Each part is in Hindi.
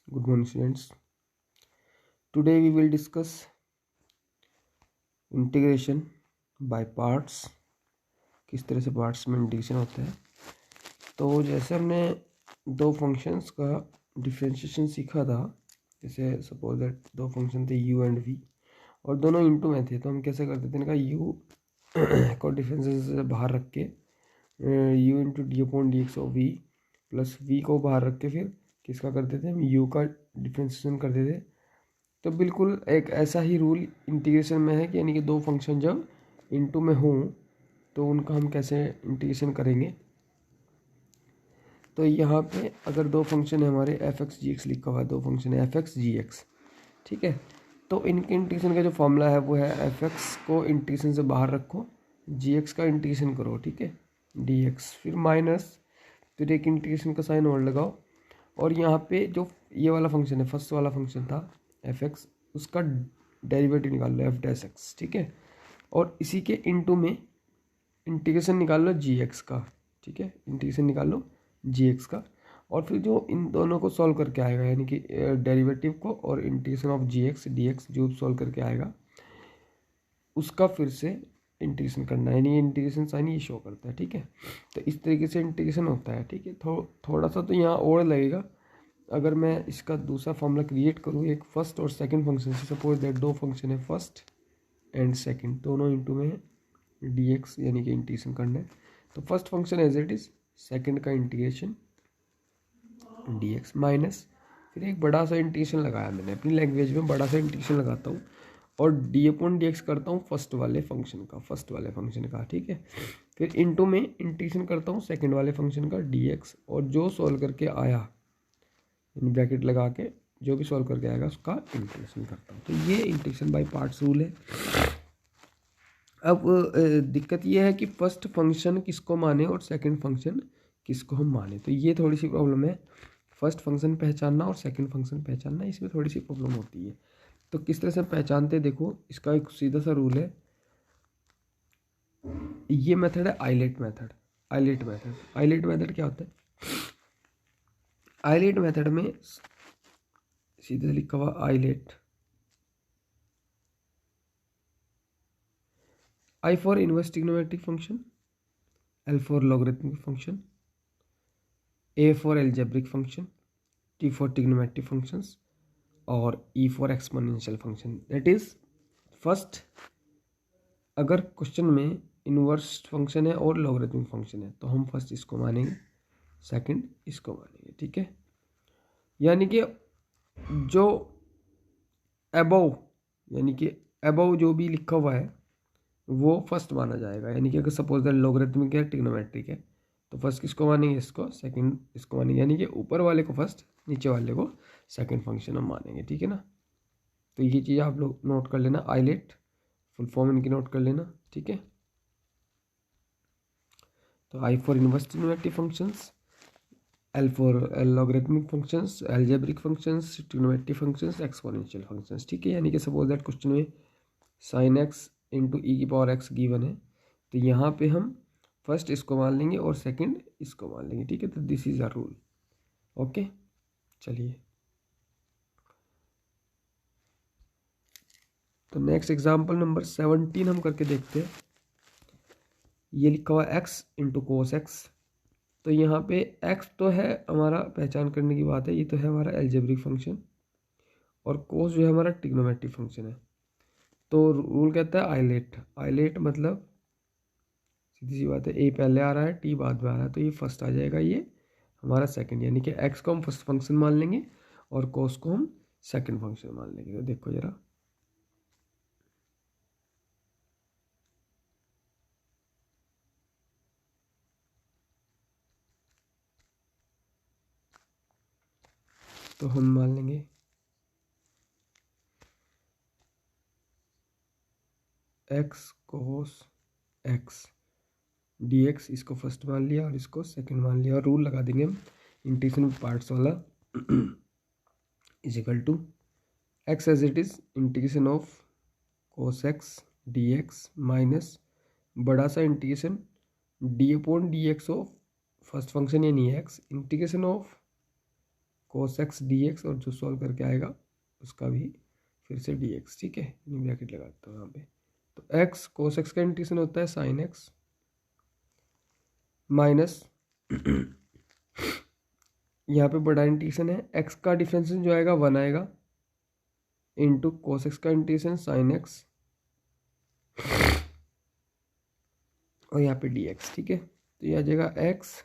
Good morning, students. Today we will discuss integration by parts. किस तरह से पार्ट्स में इंटीग्रेशन होता है। तो जैसे हमने दो फंक्शंस का डिफरेंशिएशन सीखा था, जैसे सपोज दैट दो फंक्शन थे u एंड v और दोनों इनटू में थे, तो हम कैसे करते थे, इनका u को डिफरेंशिएशन से बाहर रख के u into D upon d x of v plus v को बाहर रख के फिर किसका करते थे, हम u का डिफरेंशिएशन करते थे। तो बिल्कुल एक ऐसा ही रूल इंटीग्रेशन में है कि यानी कि दो फंक्शन जब इनटू में हों तो उनका हम कैसे इंटीग्रेशन करेंगे। तो यहाँ पे अगर दो फंक्शन है हमारे एफ एक्स जी एक्स लिखा हुआ है, दो फंक्शन है एफ एक्स जी एक्स, ठीक है। तो इनके इंटीग्रेशन का जो फॉर्मूला है वो है एफ एक्स को इंटीग्रेशन से बाहर रखो, जी एक्स का इंटीग्रेशन करो, ठीक है, डी एक्स, फिर माइनस, फिर एक इंटीग्रेशन का साइन और लगाओ। और यहाँ पे जो ये वाला फंक्शन है, फर्स्ट वाला फंक्शन था एफ एक्स, उसका डेरिवेटिव निकाल लो एफ डैश एक्स, ठीक है। और इसी के इनटू में इंटीग्रेशन निकाल लो जी एक्स का, ठीक है, इंटीग्रेशन निकाल लो जी एक्स का। और फिर जो इन दोनों को सॉल्व करके आएगा, यानी कि डेरिवेटिव को और integration of G X D X जो सॉल्व करके आएगा उसका फिर से इंटीग्रेशन करना है, यानी इंटीग्रेशन साइन ये शो करता है, ठीक है। तो इस तरीके से इंटीग्रेशन होता है, ठीक है। थोड़ा सा तो यहाँ और लगेगा। अगर मैं इसका दूसरा फॉर्मूला क्रिएट करूँ एक फर्स्ट और सेकंड फंक्शन से, सपोज दैट दो फंक्शन है फर्स्ट एंड सेकंड, दोनों इनटू में है डी एक्स, यानी कि इंटीग्रेशन करना है। तो first function as it is, second का इंटीग्रेशन डी एक्स माइनस, फिर एक बड़ा सा इंटीग्रेशन लगाया मैंने, अपनी लैंग्वेज में बड़ा सा इंटीग्रेशन लगाता हूँ और डी अपॉन डी एक्स करता हूँ फर्स्ट वाले फंक्शन का, ठीक है। फिर इनटू में इंटीग्रेशन करता हूँ सेकंड वाले फंक्शन का डी एक्स, और जो सॉल्व करके आया ब्रैकेट लगा के जो भी सॉल्व करके आएगा उसका इंटीग्रेशन करता हूँ। तो ये इंटीग्रेशन बाय पार्ट्स रूल है। अब दिक्कत ये है कि फर्स्ट फंक्शन किसको माने और सेकंड फंक्शन किसको हम माने, तो ये थोड़ी सी प्रॉब्लम है। फर्स्ट फंक्शन पहचानना और सेकंड फंक्शन पहचानना, इसमें थोड़ी सी प्रॉब्लम होती है। तो किस तरह से पहचानते, देखो इसका एक सीधा सा रूल है। ये मेथड है आइलेट मेथड। आइलेट मेथड क्या होता है, आइलेट मेथड में सीधे लिखा हुआ islet, I for inverse trigonometric function, L for logarithmic function, A for algebraic function, T for trigonometric functions और E for exponential function। That is first, अगर क्वेश्चन में इनवर्स फंक्शन है और लॉगरिथमिक फंक्शन है तो हम फर्स्ट इसको मानेंगे, सेकंड इसको मानेंगे, ठीक है। यानी कि जो अबव, यानी कि अबव जो भी लिखा हुआ है वो फर्स्ट माना जाएगा। यानी कि अगर सपोज दैट लॉगरिथमिक है, ट्रिग्नोमेट्रिक है, तो फर्स्ट किसको मानेंगे, इसको, सेकंड इसको मानेंगे, यानी कि ऊपर वाले को फर्स्ट, नीचे वाले को सेकंड फंक्शन हम मानेंगे, ठीक है ना। तो ये चीज़ आप लोग नोट कर लेना, आइलेट फुल फॉर्म इनकी नोट कर लेना, ठीक है। तो I for inverse trigonometric functions, L for logarithmic functions, algebraic functions, trigonometric functions, exponential functions, ठीक है। यानी कि सपोज दैट क्वेश्चन में साइन एक्स इंटू ई की पावर एक्स गिवन है, तो यहाँ पे हम फर्स्ट इसको मान लेंगे और सेकंड इसको मान लेंगे, ठीक है। तो this is a rule, okay. चलिए तो नेक्स्ट एग्जांपल नंबर 17 हम करके देखते हैं। ये लिखा हुआ एक्स इंटू कोस एक्स, तो यहाँ पे एक्स तो है हमारा, पहचान करने की बात है, ये तो है हमारा एल्जेब्रिक फंक्शन, और कोस जो है हमारा ट्रिग्नोमेट्रिक फंक्शन है। तो रूल कहता है आइलेट मतलब सीधी सी बात है, ए पहले आ रहा है टी बाद में आ रहा है, तो ये फर्स्ट आ जाएगा, ये हमारा सेकंड, यानी कि एक्स को हम फर्स्ट फंक्शन मान लेंगे और कोस को हम सेकंड फंक्शन मान लेंगे। तो देखो जरा, तो हम मान लेंगे एक्स कोस एक्स डी एक्स, इसको फर्स्ट मान लिया और इसको सेकंड मान लिया, और रूल लगा देंगे हम इंटीग्रेशन विद पार्ट्स वाला, is equal to x as it is integration of cos x D x minus बड़ा सा integration d upon d x of first function यानी x, integration of cos x dx, और जो सॉल्व करके आएगा उसका भी फिर से dx, ठीक है। ब्रैकेट लगाता हूँ यहाँ पे। तो x cos x का इंटीग्रेशन होता है sin x माइनस यहाँ पे बड़ा इंटीग्रेशन है, x का डिफरेंशिएशन जो आएगा 1 आएगा, इंटू cos x का इंटीग्रेशन sin x, और यहाँ पे dx, ठीक है। तो ये आ जाएगा x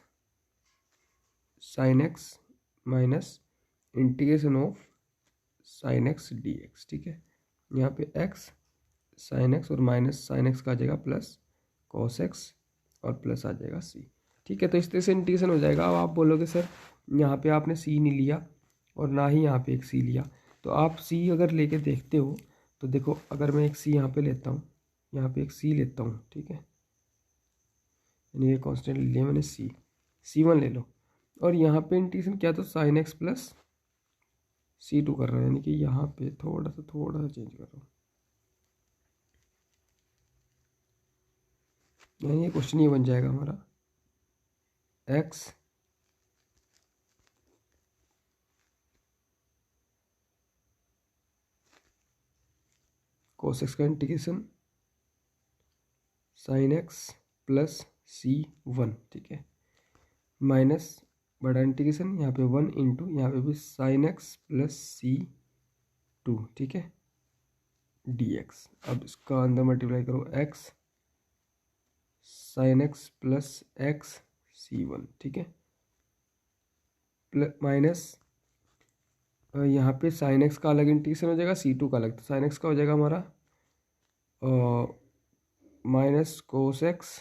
sin x minus integration of sin x dx, ठीक है। यहाँ पे x sin x और माइनस sin x का आ जाएगा प्लस cos x और प्लस आ जाएगा c, ठीक है। तो इस तरह से इंटीग्रेशन हो जाएगा। अब आप बोलोगे सर यहाँ पे आपने c नहीं लिया और ना ही यहाँ पे एक c लिया, तो आप c अगर लेके देखते हो तो देखो, अगर मैं एक c यहाँ पे लेता हूँ, यहाँ पे एक c लेता हूँ, ठीक है, यानी ये कॉन्स्टेंट ले लिया मैंने c1 ले लो, और यहाँ पे इंटीग्रेशन क्या था sin x प्लस c2 कर रहा है, यानी कि यहाँ पे थोड़ा सा चेंज कर रहा हूँ, यानी ये क्वेश्चन ये बन जाएगा हमारा x cos x का integration sin x plus c1, ठीक है, माइनस बड़ा इंटीग्रेशन यहाँ पे 1 इंटू यहाँ पे भी sin x प्लस c2, ठीक है, dx। अब इसका अंदर मल्टीप्लाई करो x sin x plus x c1, ठीक है, प्लस माइनस यहाँ पे sin x का अलग इंटीग्रेशन हो जाएगा, c2 का अलग, तो sin x का हो जाएगा हमारा minus cos x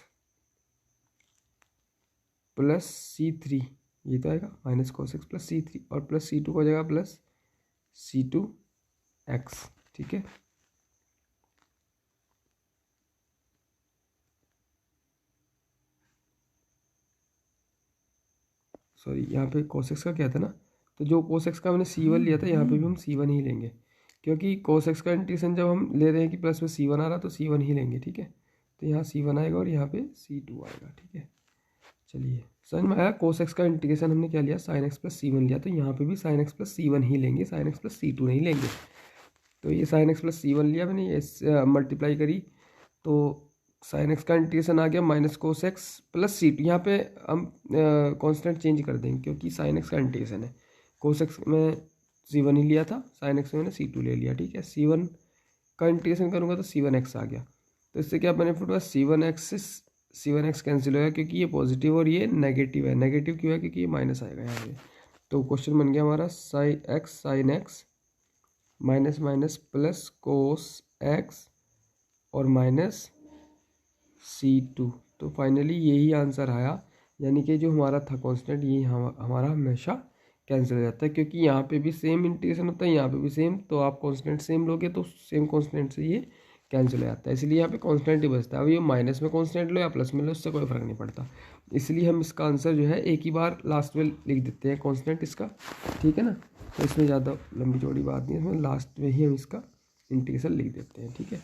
plus c3, ये तो आएगा minus cos x plus c3, और प्लस c2 का हो जाएगा प्लस c2x, ठीक है। सॉरी, यहाँ पे cos x का क्या था ना, तो जो cos x का हमने c1 लिया था यहाँ पे भी हम c1 ही लेंगे, क्योंकि cos x का इंटीग्रेशन जब हम ले रहे हैं कि प्लस में c1 आ रहा तो c1 ही लेंगे, ठीक है। तो यहाँ c1 आएगा और यहाँ पे c2 आएगा, ठीक है। चलिए समझ में आया। cos x का इंटीग्रेशन हमने क्या लिया, sin x प्लस c1 लिया, तो यहाँ पे भी sin x प्लस c1 ही लेंगे, sin x प्लस c2 नहीं लेंगे। तो ये sin x प्लस c1 लिया मैंने, ये मल्टीप्लाई करी, तो sin x का इंटीग्रेशन आ गया minus cos x plus c2। यहाँ पे हम कांस्टेंट चेंज कर देंगे क्योंकि sin x का इंटीग्रेशन है, cos x में c1 ही लिया था, sin x में मैंने c2 ले लिया, ठीक है। c1 का इंटीग्रेशन करूँगा तो c1x आ गया, तो इससे क्या बेनिफिट हुआ, c1x से c1x कैंसिल होगा क्योंकि ये पॉजिटिव और ये नेगेटिव है। नेगेटिव क्यों है, क्योंकि ये माइनस आएगा यहाँ पे। तो क्वेश्चन बन गया हमारा sin x minus minus plus cos x और माइनस c2। तो फाइनली यही आंसर आया, यानी कि जो हमारा था कांस्टेंट ये हमारा हमेशा कैंसिल हो जाता है, क्योंकि यहाँ पे भी सेम इंटीग्रेशन होता है, यहाँ पे भी सेम, तो आप कांस्टेंट सेम लोगे तो सेम कांस्टेंट से ये कैंसिल हो जाता है, इसलिए यहाँ पे कांस्टेंट ही बचता है। अब ये माइनस में कांस्टेंट लो या प्लस में लो, उससे कोई फ़र्क नहीं पड़ता, इसलिए हम इसका आंसर जो है एक ही बार लास्ट में लिख देते हैं कांस्टेंट इसका, ठीक है ना। तो इसमें ज़्यादा लंबी चौड़ी बात नहीं है, इसमें लास्ट में ही हम इसका इंटीग्रेशन लिख देते हैं, ठीक है।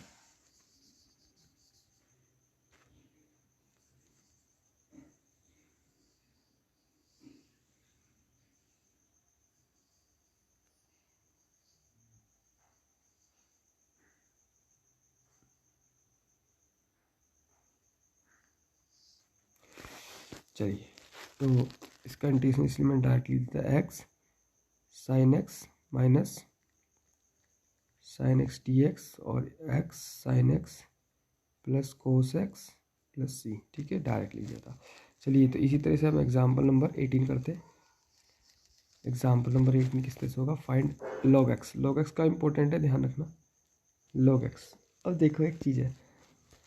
चलिए, तो इसका इंटीग्रेशन इसलिए मैं डायरेक्टली लिख देता है x sin x minus sin x dx और x sin x plus cos x plus c, ठीक है, डायरेक्ट लिख दिया था। चलिए, तो इसी तरह से हम एग्जाम्पल नंबर 18 करते हैं। एग्जाम्पल नंबर 18 किस तरह से होगा, find log x। log x का इंपॉर्टेंट है, ध्यान रखना log x। अब देखो एक चीज़ है,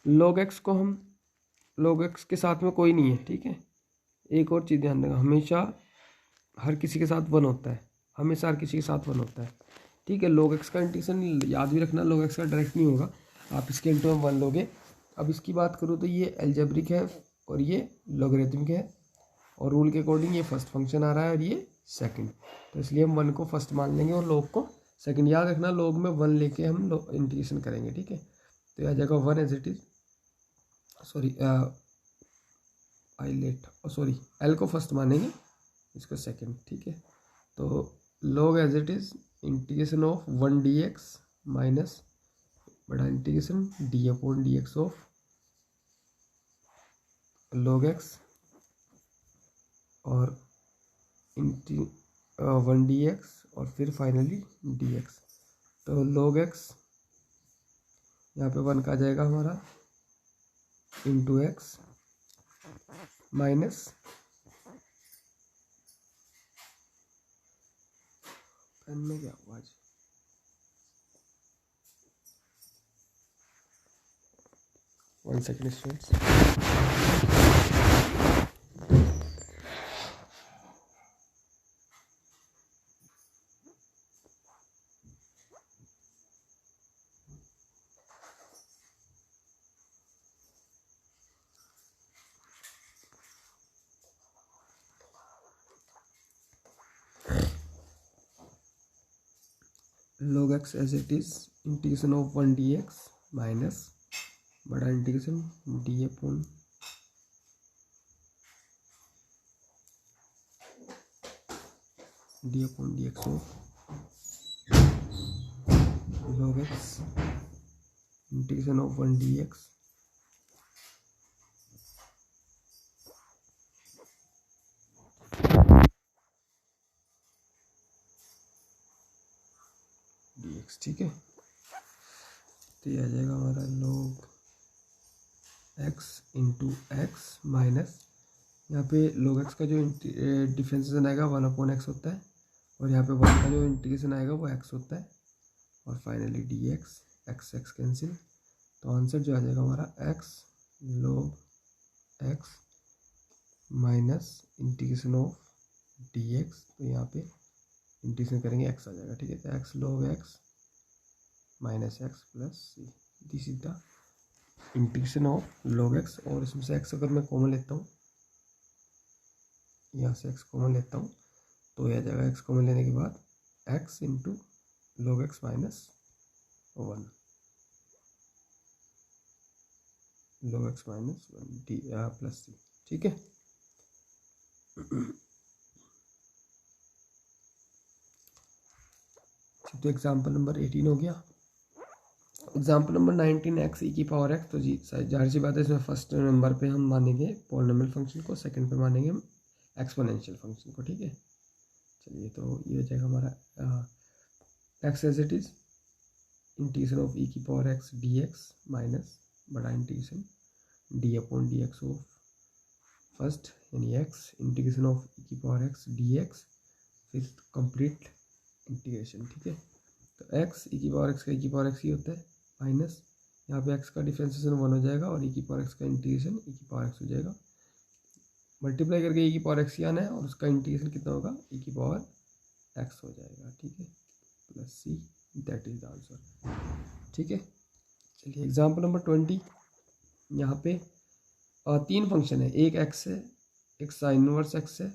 log x को हम log x के साथ में कोई नहीं है, ठीक है। एक और चीज़ ध्यान रखना, हमेशा हर किसी के साथ 1 होता है, हमेशा हर किसी के साथ 1 होता है, ठीक है। log x का इंटीग्रेशन याद भी रखना, log x का डायरेक्ट नहीं होगा, आप इसके इंटू में 1 लोगे। अब इसकी बात करूँ तो ये एल्जेब्रिक है और ये लॉगरिथमिक है, और रूल के अकॉर्डिंग ये फर्स्ट फंक्शन आ रहा है और ये सेकंड, तो इसलिए हम 1 को फर्स्ट मान लेंगे और log को सेकंड। याद रखना log में 1 लेके हम इंटीग्रेशन करेंगे, ठीक है। तो आ जाएगा 1 as it is, sorry L को फर्स्ट मानेंगे, इसको सेकंड, ठीक है। तो log as it is integration of 1 dx minus बड़ा integration d upon d x of log x और 1 dx और फिर फाइनली dx। तो log x यहाँ पे 1 का आ जाएगा हमारा इंटू एक्स माइनस पेन में क्या हुआ आज 1 second students. log x as it is integration of 1 dx minus बड़ा integration d upon d x of log x integration of 1 dx dx। ठीक है, तो ये आ जाएगा हमारा log x into x minus यहाँ पे log x का जो डिफ्रेंसिएशन आएगा 1/x होता है और यहाँ पे 1 का जो इंटीग्रेशन आएगा वो x होता है और फाइनली dx x कैंसिल। तो आंसर जो आ जाएगा हमारा x log x minus integration of dx। तो यहाँ पे इंटीग्रेशन करेंगे x आ जाएगा। ठीक है, तो x log x minus X plus C, this is the integration of log x। और इसमें से x अगर मैं कॉमन लेता हूँ, यहाँ से x कॉमन लेता हूँ तो यह आ जाएगा x कॉमन लेने के बाद x into log x minus 1 log x minus 1 d plus c. ठीक है, तो एग्जाम्पल नंबर 18 हो गया। एग्जाम्पल नंबर 19 एक्स ई की पावर एक्स। तो जी जाहिर सी बात है, इसमें फर्स्ट नंबर पे हम मानेंगे पॉलिनोमियल फंक्शन को, सेकंड पे मानेंगे एक्सपोनेंशियल फंक्शन को। ठीक है, चलिए तो ये हो जाएगा हमारा x as it is integration of e की power x D x minus बड़ा integration d upon d x of first यानी एक्स इंटीग्रेशन ऑफ ई की पावर एक्स डी एक्स फिर कंप्लीट इंटीग्रेशन। ठीक है, तो एक्स ई की पावर एक्स का ई की पावर एक्स ही होता है माइनस यहाँ पे एक्स का डिफ्रेंसिएशन 1 हो जाएगा और ई की पावर एक्स का इंटीग्रेशन ई की पावर एक्स हो जाएगा। मल्टीप्लाई करके ई की पावर एक्स ही आना है और उसका इंटीग्रेशन कितना होगा ई की पावर एक्स हो जाएगा। ठीक है, plus C, that is the answer. ठीक है, चलिए एग्जाम्पल नंबर 20। यहाँ पे 3 फंक्शन है, एक एक्स है, एक साइन इनवर्स एक्स है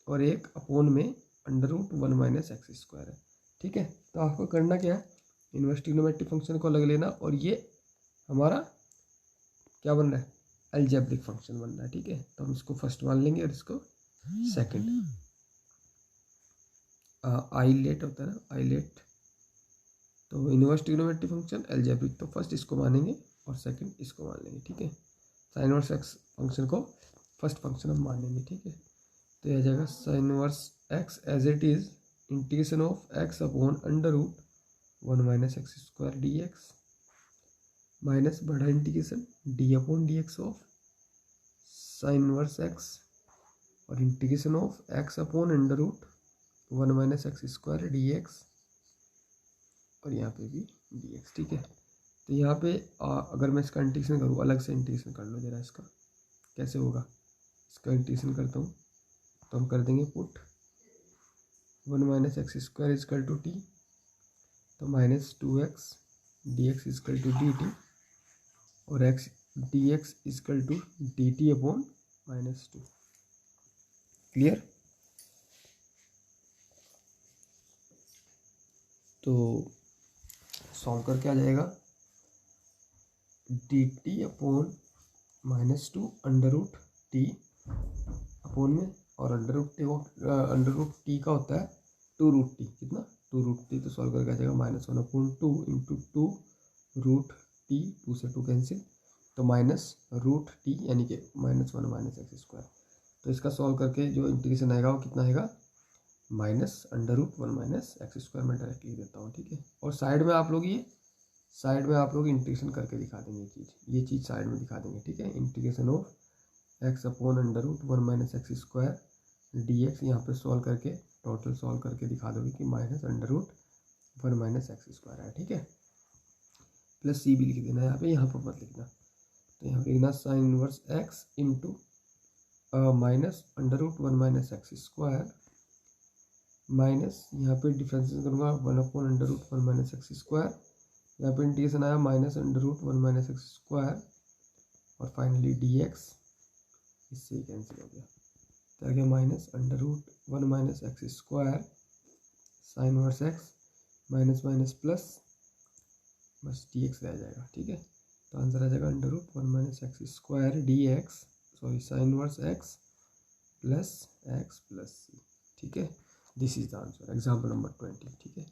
और एक अपोन में under root 1 minus x square है। ठीक है, तो आपको करना क्या है, इनवर्स ट्रिग्नोमेट्रिक फंक्शन को अलग लेना और ये हमारा क्या बन रहा है, अलजेब्रिक फंक्शन बन रहा है। ठीक है, तो हम इसको फर्स्ट मान लेंगे और इसको सेकंड। आइलेट होता है ना, आइलेट। तो इनवर्स ट्रिग्नोमेट्रिक फंक्शन अलजेब्रिक, तो फर्स्ट इसको मानेंगे और सेकंड इसको मान लेंगे। ठीक है, साइन इनवर्स एक्स फंक्शन को फर्स्ट फंक्शन हम मान लेंगे। ठीक है, तो यह आ जाएगा sine inverse x as it is integration of x upon under root 1 minus x square D x minus बड़ा integration d upon d x of sine inverse x और integration of x upon under root 1 minus x square D X और यहाँ पे भी डी एक्स। ठीक है, तो यहाँ पे अगर मैं इसका इंटीग्रेशन करूँ, अलग से इंटीग्रेशन कर लो जरा, इसका कैसे होगा। इसका इंटीग्रेशन करता हूँ तो हम कर देंगे put 1 minus x square equal to t, तो minus 2x d x equal to d t और x D x equal to d t upon -2। Clear. तो सॉल्व करके आ जाएगा d t upon -2 under root t upon में, और अंडर रूट टी का होता है 2√t, कितना 2√t, तो सॉल्व करके आ जाएगा -1/2 इंटू 2√t, 2 से 2 कैंसिल, तो -√t यानी कि -1 - x²। तो इसका सॉल्व करके जो इंटीग्रेशन आएगा वो कितना आएगा, -√1 - x²। मैं डायरेक्ट लिख देता हूँ, ठीक है। और साइड में आप लोग इंटीग्रेशन करके दिखा देंगे, ये चीज़ साइड में दिखा देंगे, ठीक है। Integration of x/√1 - x² dx यहाँ पे सॉल्व करके, टोटल सॉल्व करके दिखा दोगे कि -√1 - x² है, ठीक है। प्लस c भी लिख देना यहाँ पर मत लिखना। तो यहाँ पे लिखना sine inverse x into -√1 - x² minus, यहाँ पे डिफ्रेंशिएशन करूँगा 1/√1 - x², यहाँ पे इंटीग्रेशन आया -√1 - x², और फाइनली dx इससे ही कैंसिल हो गया, तो आ गया -√1 - x², sine inverse x, minus minus plus, बस dx रह जाएगा, ठीक है। तो आंसर आ जाएगा √1 - x² dx, sorry sine inverse x plus x plus c, ठीक है। This is the answer, example number 20, ठीक है।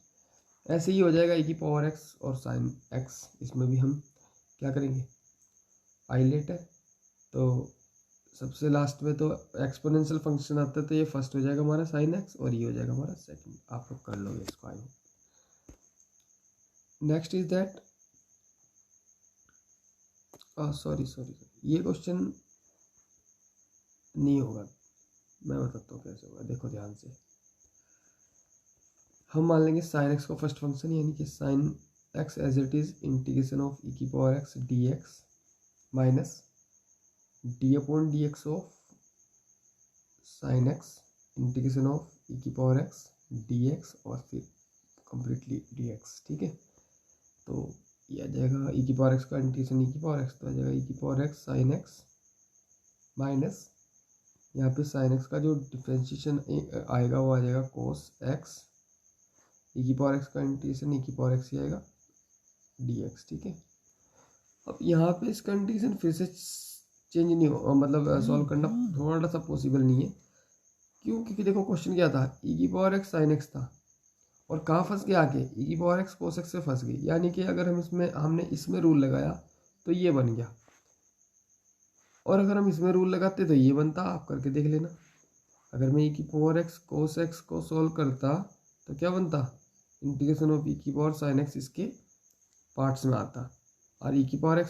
ऐसे ही हो जाएगा e⁴x और sin x, इसमें भी हम क्या करेंगे, आइलेट है, तो सबसे लास्ट में तो एक्सपोनेंशियल फंक्शन आता है, तो ये फर्स्ट हो जाएगा हमारा sin x और ये हो जाएगा हमारा सेकंड। आप लोग कर लोगे इसको, I hope. Next is that, sorry ये क्वेश्चन नहीं होगा, मैं बताता हूँ कैसे होगा, देखो ध्यान से। हम मान लेंगे sin x को फर्स्ट फंक्शन, यानी कि sin x as it is integration of e⁴x dx minus d/dx of sin x integration of e⁴x dx और फिर कम्प्लीटली dx, ठीक है। तो ये आ जाएगा e⁴x का इंटीग्रेशन e⁴x, तो आ जाएगा e⁴x sin x माइनस, यहाँ पे sin x का जो डिफ्रेंशिएशन आएगा वो आ जाएगा cos x, e⁴x का इंटीग्रेशन e⁴x ही आएगा dx, ठीक है। अब यहाँ पे इसका इंटीग्रेशन फिर से चेंज नहीं हो, मतलब सॉल्व करना थोड़ा सा पॉसिबल नहीं है, क्यों, क्योंकि देखो क्वेश्चन क्या था, e⁴x sin x था, और कहाँ फंस गया आके, e⁴x cos x से फंस गई, यानी कि अगर हमने इसमें रूल लगाया तो ये बन गया, और अगर हम इसमें रूल लगाते तो ये बनता। आप करके देख लेना, अगर मैं e⁴x cos x को सॉल्व करता तो क्या बनता, integration of e⁴ sin x इसके पार्ट्स में आता, और e⁴x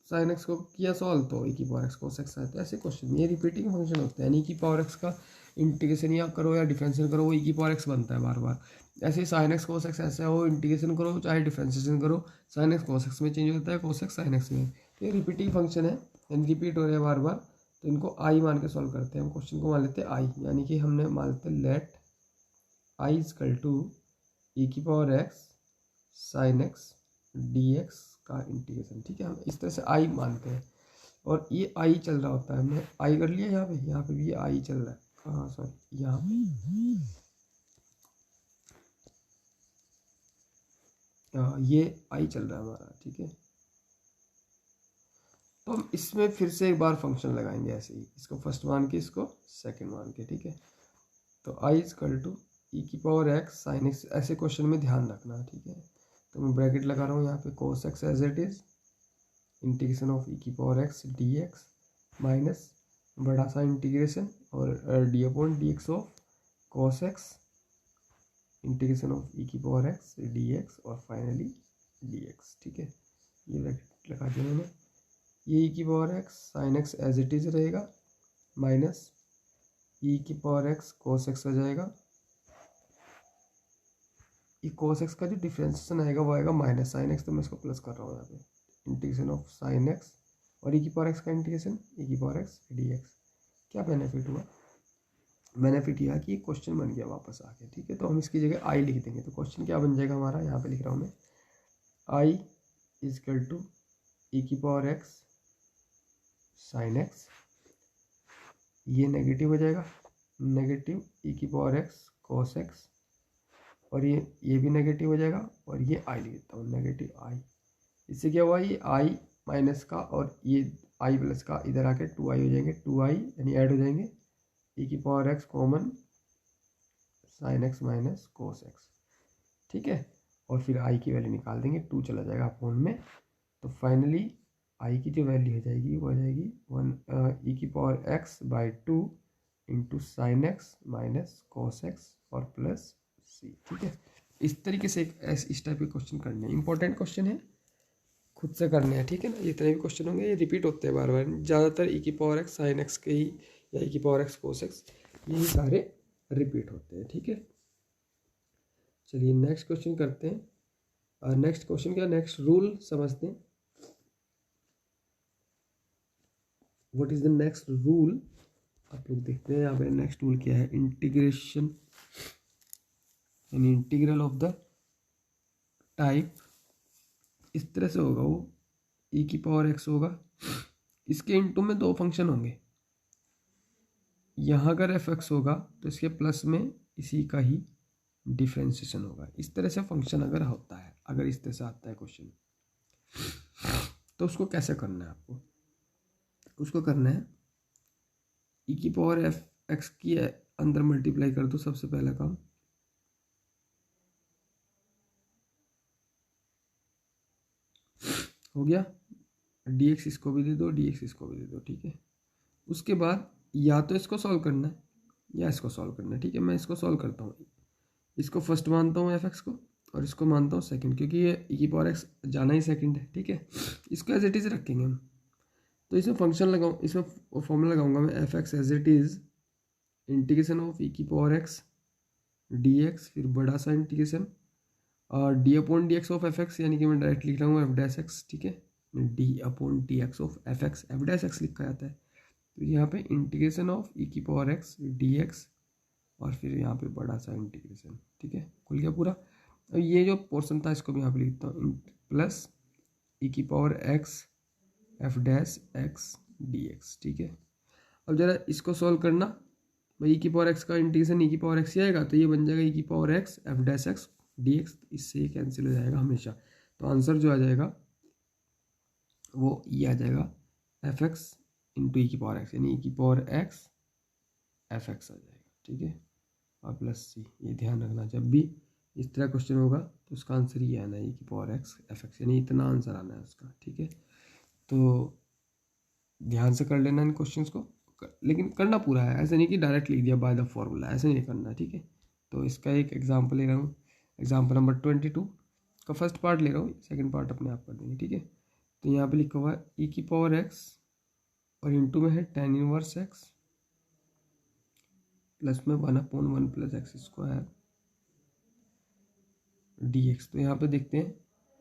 sin x को किया सॉल्व तो e⁴x cos x आता। ऐसे क्वेश्चन ये रिपीटिंग फंक्शन होते हैं, यानी e⁴x का इंटीग्रेशन या करो या डिफरेंशिएशन करो वो e⁴x बनता है बार बार। ऐसे sin x cos x ऐसा हो, इंटीग्रेशन करो चाहे डिफरेंशिएशन करो, sin x cos x में चेंज होता है, cos x sin x में। तो ये रिपीटिंग फंक्शन है, यानी रिपीट हो रहे हैं बार बार, तो इनको आई मान के सॉल्व करते हैं। हम क्वेश्चन को मान लेते हैं आई, यानी कि हमने मान लेते हैं let I equal to e⁴x sin x dx का इंटीग्रेशन, ठीक है। हम इस तरह से आई मानते हैं, और ये आई चल रहा होता है, हमने आई कर लिया यहाँ पे भी ये आई चल रहा है, हाँ सॉरी यहाँ पे ये आई चल रहा है हमारा, ठीक है। तो हम इसमें फिर से एक बार फंक्शन लगाएंगे ऐसे ही, इसको फर्स्ट मान के इसको सेकंड मान के, ठीक है। तो I equal to e⁴x sin x, ऐसे क्वेश्चन में ध्यान रखना, ठीक है। तो मैं ब्रैकेट लगा रहा हूँ यहाँ पे, cos x as it is integration of e⁴x dx minus बड़ा सा इंटीग्रेशन और d/dx of cos x integration of e⁴x dx और फाइनली dx, ठीक है। ये ब्रैकेट लगा दिया मैंने, ये e⁴x sin x as it is रहेगा माइनस e⁴x cos x आ जाएगा, ये cos x का जो डिफ्रेंशिएशन आएगा वो आएगा माइनस sin x, तो मैं इसको प्लस कर रहा हूँ यहाँ पे, इंटीग्रेशन ऑफ sin x और e⁴x का इंटीग्रेशन e⁴x dx। क्या बेनिफिट हुआ, बेनिफिट यह कि क्वेश्चन बन गया वापस आके, ठीक है। तो हम इसकी जगह आई लिख देंगे, तो क्वेश्चन क्या बन जाएगा हमारा, यहाँ पे लिख रहा हूँ मैं, I equal to e⁴x sin x, ये नेगेटिव हो जाएगा, नेगेटिव e⁴x cos x, और ये भी नेगेटिव हो जाएगा, और ये आई लिख देता हूँ, नेगेटिव आई। इससे क्या हुआ, ये आई माइनस का और ये आई प्लस का इधर आके 2i हो जाएंगे, 2i यानी ऐड हो जाएंगे, e⁴x common sine x minus cos x, ठीक है। और फिर आई की वैल्यू निकाल देंगे, 2 चला जाएगा अपोन में, तो फाइनली आई की जो वैल्यू हो जाएगी वो हो जाएगी 1 e⁻x/2 into sine x minus cos x और प्लस सी, ठीक है। इस तरीके से इस टाइप के क्वेश्चन करने हैं, इंपॉर्टेंट क्वेश्चन है, खुद से करने हैं, ठीक है ना। जितने भी क्वेश्चन होंगे ये रिपीट होते हैं बार बार, ज़्यादातर e⁻x साइन एक्स के ही या e⁻x कोस एक्स यही सारे रिपीट होते हैं, ठीक है। चलिए नेक्स्ट क्वेश्चन करते हैं। और नेक्स्ट क्वेश्चन क्या, नेक्स्ट रूल समझते हैं। What is the next rule, आप लोग देखते हैं यहाँ पे नेक्स्ट रूल क्या है। इंटीग्रेशन यानी इंटीग्रल ऑफ द टाइप इस तरह से होगा, वो e⁻x होगा, इसके इनटू में 2 फंक्शन होंगे। यहाँ अगर fx होगा तो इसके प्लस में इसी का ही डिफ्रेंशिएशन होगा। इस तरह से फंक्शन अगर होता है, अगर इस तरह से आता है क्वेश्चन, तो उसको कैसे करना है आपको, उसको करना है e⁻fx की अंदर मल्टीप्लाई कर दो, सबसे पहला काम। हो गया, dx इसको भी दे दो, dx इसको भी दे दो, ठीक है। उसके बाद या तो इसको सॉल्व करना है या इसको सॉल्व करना है, ठीक है। मैं इसको सॉल्व करता हूँ, इसको फर्स्ट मानता हूँ fx को और इसको मानता हूँ सेकंड, क्योंकि ये e⁻x जाना ही सेकंड है, ठीक है। इसको एज इट इज़ रखेंगे हम, तो इसमें फंक्शन लगाऊँ, इसमें फॉर्मूला लगाऊंगा मैं fx as it is integration of e⁻x dx, फिर बड़ा सा इंटीग्रेशन और d/dx ऑफ fx, यानी कि मैं डायरेक्ट लिख रहा हूँ f'(x), ठीक है। d/dx ऑफ fx f'(x) लिखा जाता है, तो यहाँ पे इंटीग्रेशन ऑफ e⁻x dx और फिर यहाँ पे बड़ा सा इंटीग्रेशन, ठीक है। खुल गया पूरा। अब ये जो पोर्शन था इसको भी यहाँ पे लिखता हूँ, प्लस e⁻x f'(x) dx, ठीक है। अब जरा इसको सॉल्व करना, भाई e⁻x का इंटीग्रेशन e⁻x ही आएगा, तो ये बन जाएगा e⁻x f'(x) dx, इससे ये कैंसिल हो जाएगा हमेशा। तो आंसर जो आ जाएगा वो ये आ जाएगा fx इंटू e⁻x, यानी e⁻x fx आ जाएगा, ठीक है। और प्लस सी, ये ध्यान रखना जब भी इस तरह क्वेश्चन होगा तो उसका आंसर ये आना है e⁻x fx, यानी इतना आंसर आना है उसका, ठीक है। तो ध्यान से कर लेना इन क्वेश्चंस को, लेकिन करना पूरा है, ऐसे नहीं कि डायरेक्ट लिख दिया बाय द फॉर्मूला, ऐसे नहीं करना, ठीक है। तो इसका एक एग्जाम्पल ले रहा हूँ, एग्जाम्पल नंबर 22 का फर्स्ट पार्ट ले रहा हूँ, सेकंड पार्ट अपने आप कर देंगे, ठीक है। तो यहाँ पे लिखा हुआ है e⁻x और इंटू में है tan−1x प्लस में 1/1 प्लस x² dx। तो यहाँ पे देखते हैं,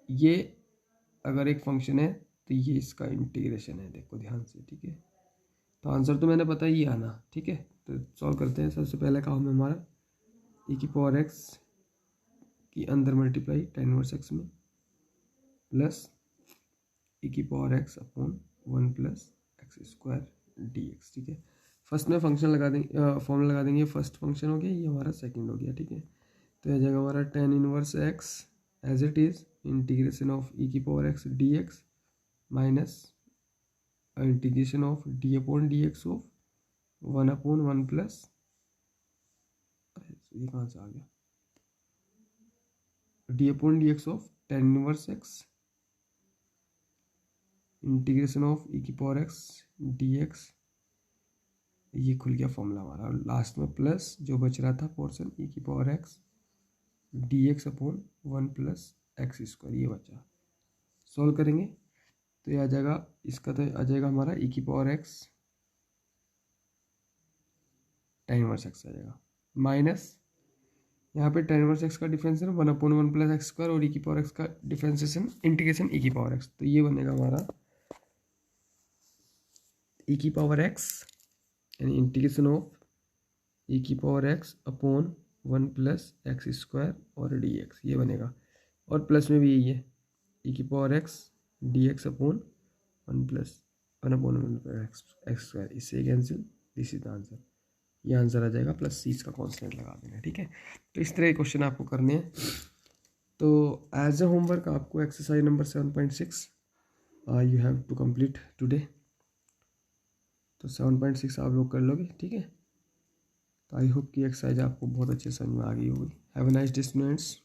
ये अगर एक फंक्शन है तो ये इसका इंटीग्रेशन है, देखो ध्यान से, ठीक है। तो आंसर तो मैंने पता ही आना, ठीक है। तो सॉल्व करते हैं। सबसे पहले काम है हमारा e⁻x की अंदर मल्टीप्लाई tan−1x में plus e⁻x/1 plus x² dx, ठीक है। फर्स्ट में फंक्शन लगा देंगे, फॉर्मूला लगा देंगे, फर्स्ट फंक्शन हो गया, ये हमारा सेकंड हो गया, ठीक है। तो यह जाएगा हमारा tan−1x as it is integration of e⁻x dx minus integration of d/dx of 1/1 plus, ये कहाँ से आ गया, d/dx of tan−1x integration of e⁻x dx, ये खुल गया फॉर्मूला हमारा। लास्ट में प्लस जो बच रहा था portion e⁻x dx/1 plus x², ये बचा। सॉल्व करेंगे तो ये आ जाएगा, इसका तो आ जाएगा हमारा e⁻x tan−1x आ जाएगा, माइनस यहाँ पे tan−1x का डिफरेंशिएशन 1/1 प्लस x² और e⁻x का डिफरेंशिएशन इंटीग्रेशन e⁻x, तो ये बनेगा हमारा e⁻x यानी integration of e⁻x/1 plus x² और dx, ये बनेगा। और प्लस में भी यही है e⁻x dx/1 प्लस 1/1 x², इससे cancel, this is the answer, ये आंसर आ जाएगा, प्लस सी का कॉन्स्टेंट लगा देना, ठीक है। तो इस तरह के क्वेश्चन आपको करने हैं। तो एज अ होमवर्क आपको exercise number 7.6 you have to complete today, तो 7.6 आप लोग कर लोगे, ठीक है। तो आई होप कि एक्सरसाइज आपको बहुत अच्छे समझ में आ गई होगी। Have a nice day students.